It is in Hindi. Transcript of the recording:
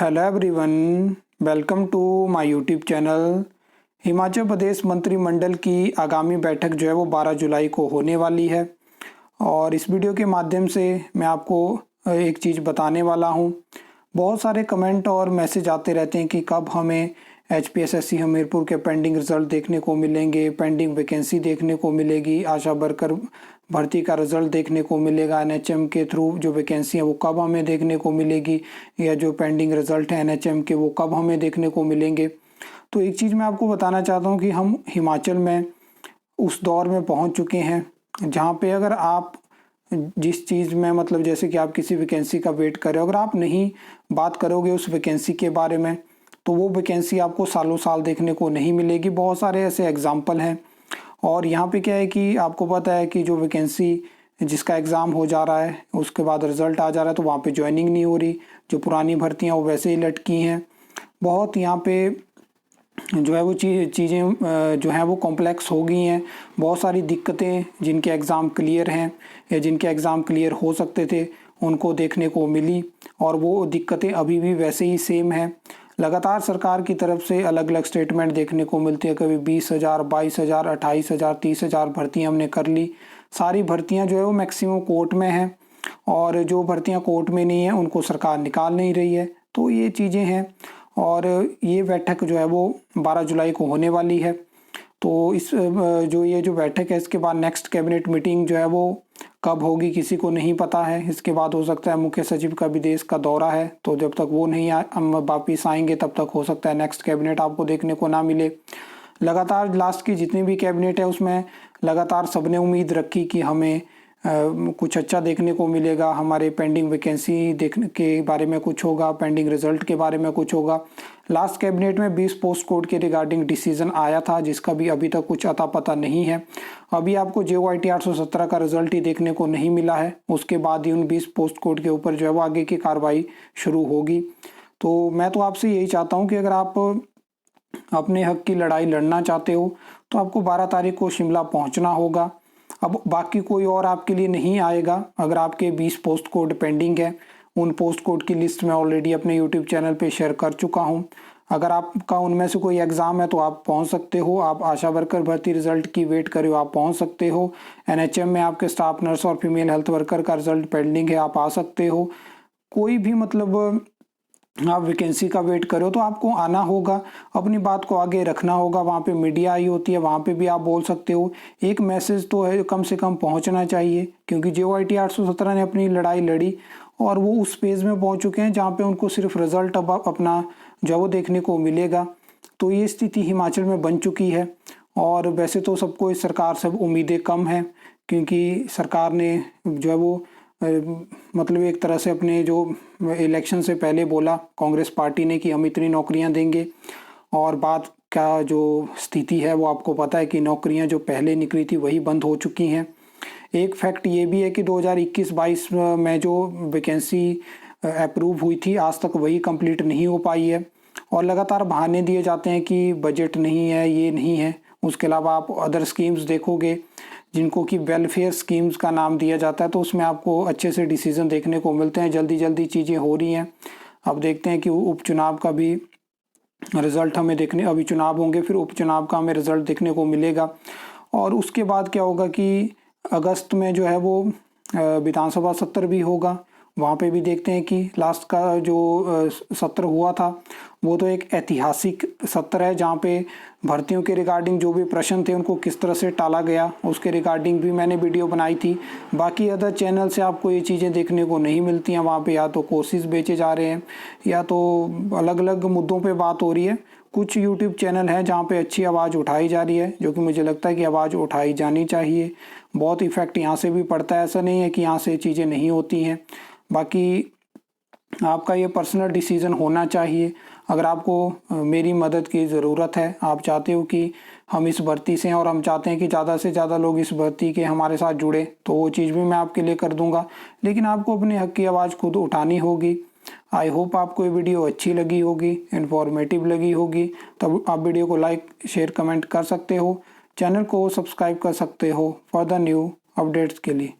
Hello everyone, welcome to my YouTube channel. Himachal Pradesh मंत्रिमंडल की आगामी बैठक जो है वो 12 जुलाई को होने वाली है और इस वीडियो के माध्यम से मैं आपको एक चीज़ बताने वाला हूँ। बहुत सारे कमेंट और मैसेज आते रहते हैं कि कब हमें HPSSC हमीरपुर के पेंडिंग रिजल्ट देखने को मिलेंगे, पेंडिंग वैकेंसी देखने को मिलेगी, आशा वर्कर भर्ती का रिजल्ट देखने को मिलेगा, NHM के थ्रू जो वैकेंसी है वो कब हमें देखने को मिलेगी, या जो पेंडिंग रिजल्ट है NHM के वो कब हमें देखने को मिलेंगे। तो एक चीज़ मैं आपको बताना चाहता हूँ कि हम हिमाचल में उस दौर में पहुँच चुके हैं जहाँ पे अगर आप जिस चीज़ में मतलब जैसे कि आप किसी वैकेंसी का वेट कर रहे हो, अगर आप नहीं बात करोगे उस वैकेंसी के बारे में तो वो वैकेंसी आपको सालों साल देखने को नहीं मिलेगी। बहुत सारे ऐसे एग्जाम्पल हैं और यहाँ पे क्या है कि आपको पता है कि जो वैकेंसी जिसका एग्ज़ाम हो जा रहा है उसके बाद रिज़ल्ट आ जा रहा है तो वहाँ पे ज्वाइनिंग नहीं हो रही, जो पुरानी भर्तियाँ वो वैसे ही लटकी हैं। बहुत यहाँ पे जो है वो चीज़ें जो हैं वो कॉम्प्लेक्स हो गई हैं। बहुत सारी दिक्कतें जिनके एग्ज़ाम क्लियर हैं या जिनके एग्ज़ाम क्लियर हो सकते थे उनको देखने को मिली और वो दिक्कतें अभी भी वैसे ही सेम हैं। लगातार सरकार की तरफ से अलग अलग स्टेटमेंट देखने को मिलती है, कभी 20,000, 22,000, 28,000, 30,000 भर्तियाँ हमने कर ली। सारी भर्तियाँ जो है वो मैक्सिमम कोर्ट में हैं और जो भर्तियाँ कोर्ट में नहीं हैं उनको सरकार निकाल नहीं रही है। तो ये चीज़ें हैं और ये बैठक जो है वो 12 जुलाई को होने वाली है। तो इस जो बैठक है इसके बाद नेक्स्ट कैबिनेट मीटिंग जो है वो कब होगी किसी को नहीं पता है। इसके बाद हो सकता है मुख्य सचिव का विदेश का दौरा है, तो जब तक वो नहीं हम वापिस आएंगे तब तक हो सकता है नेक्स्ट कैबिनेट आपको देखने को ना मिले। लगातार लास्ट की जितनी भी कैबिनेट है उसमें लगातार सबने उम्मीद रखी कि हमें कुछ अच्छा देखने को मिलेगा, हमारे पेंडिंग वैकेंसी देखने के बारे में कुछ होगा, पेंडिंग रिजल्ट के बारे में कुछ होगा। लास्ट कैबिनेट में 20 पोस्ट कोड के रिगार्डिंग डिसीजन आया था जिसका भी अभी तक कुछ अता पता नहीं है। अभी आपको JOIT 817 का रिजल्ट ही देखने को नहीं मिला है, उसके बाद ही उन 20 पोस्ट कोड के ऊपर जो है वो आगे की कार्रवाई शुरू होगी। तो मैं तो आपसे यही चाहता हूँ कि अगर आप अपने हक की लड़ाई लड़ना चाहते हो तो आपको 12 तारीख को शिमला पहुँचना होगा। अब बाकी कोई और आपके लिए नहीं आएगा। अगर आपके 20 पोस्ट कोड पेंडिंग है, उन पोस्ट कोड की लिस्ट मैं ऑलरेडी अपने यूट्यूब चैनल पे शेयर कर चुका हूं। अगर आपका उनमें से कोई एग्ज़ाम है तो आप पहुंच सकते हो। आप आशा वर्कर भर्ती रिजल्ट की वेट कर रहे हो, आप पहुंच सकते हो। NHM में आपके स्टाफ नर्स और फीमेल हेल्थ वर्कर का रिजल्ट पेंडिंग है, आप आ सकते हो। कोई भी मतलब आप वैकेंसी का वेट करो तो आपको आना होगा, अपनी बात को आगे रखना होगा। वहाँ पे मीडिया आई होती है, वहाँ पे भी आप बोल सकते हो। एक मैसेज तो है कम से कम पहुँचना चाहिए, क्योंकि JOIT 817 ने अपनी लड़ाई लड़ी और वो उस पेज में पहुँच चुके हैं जहाँ पे उनको सिर्फ रिजल्ट अब अपना जो वो देखने को मिलेगा। तो ये स्थिति हिमाचल में बन चुकी है और वैसे तो सबको इस सरकार से उम्मीदें कम हैं, क्योंकि सरकार ने जो है वो मतलब एक तरह से अपने जो इलेक्शन से पहले बोला कांग्रेस पार्टी ने कि हम इतनी नौकरियां देंगे, और बात का जो स्थिति है वो आपको पता है कि नौकरियां जो पहले निकली थी वही बंद हो चुकी हैं। एक फैक्ट ये भी है कि 2021-22 में जो वैकेंसी अप्रूव हुई थी आज तक वही कंप्लीट नहीं हो पाई है और लगातार बहाने दिए जाते हैं कि बजट नहीं है, ये नहीं है। उसके अलावा आप अदर स्कीम्स देखोगे जिनको कि वेलफेयर स्कीम्स का नाम दिया जाता है, तो उसमें आपको अच्छे से डिसीजन देखने को मिलते हैं, जल्दी जल्दी चीज़ें हो रही हैं। अब देखते हैं कि उपचुनाव का भी रिजल्ट हमें देखने, अभी चुनाव होंगे फिर उपचुनाव का हमें रिजल्ट देखने को मिलेगा और उसके बाद क्या होगा कि अगस्त में जो है वो विधानसभा सत्र भी होगा। वहाँ पे भी देखते हैं कि लास्ट का जो सत्र हुआ था वो तो एक ऐतिहासिक सत्र है जहाँ पे भर्तियों के रिगार्डिंग जो भी प्रश्न थे उनको किस तरह से टाला गया उसके रिगार्डिंग भी मैंने वीडियो बनाई थी। बाकी अदर चैनल से आपको ये चीज़ें देखने को नहीं मिलती हैं, वहाँ पे या तो कोर्सेज बेचे जा रहे हैं या तो अलग अलग मुद्दों पे बात हो रही है। कुछ यूट्यूब चैनल हैं जहाँ पे अच्छी आवाज़ उठाई जा रही है, जो कि मुझे लगता है कि आवाज़ उठाई जानी चाहिए। बहुत इफेक्ट यहाँ से भी पड़ता है, ऐसा नहीं है कि यहाँ से चीज़ें नहीं होती हैं। बाकी आपका ये पर्सनल डिसीज़न होना चाहिए। अगर आपको मेरी मदद की ज़रूरत है, आप चाहते हो कि हम इस भर्ती से हैं और हम चाहते हैं कि ज़्यादा से ज़्यादा लोग इस भर्ती के हमारे साथ जुड़े, तो वो चीज़ भी मैं आपके लिए कर दूंगा, लेकिन आपको अपने हक की आवाज़ खुद उठानी होगी। आई होप आपको ये वीडियो अच्छी लगी होगी, इन्फॉर्मेटिव लगी होगी। तब आप वीडियो को लाइक शेयर कमेंट कर सकते हो, चैनल को सब्सक्राइब कर सकते हो फॉर द न्यू अपडेट्स के लिए।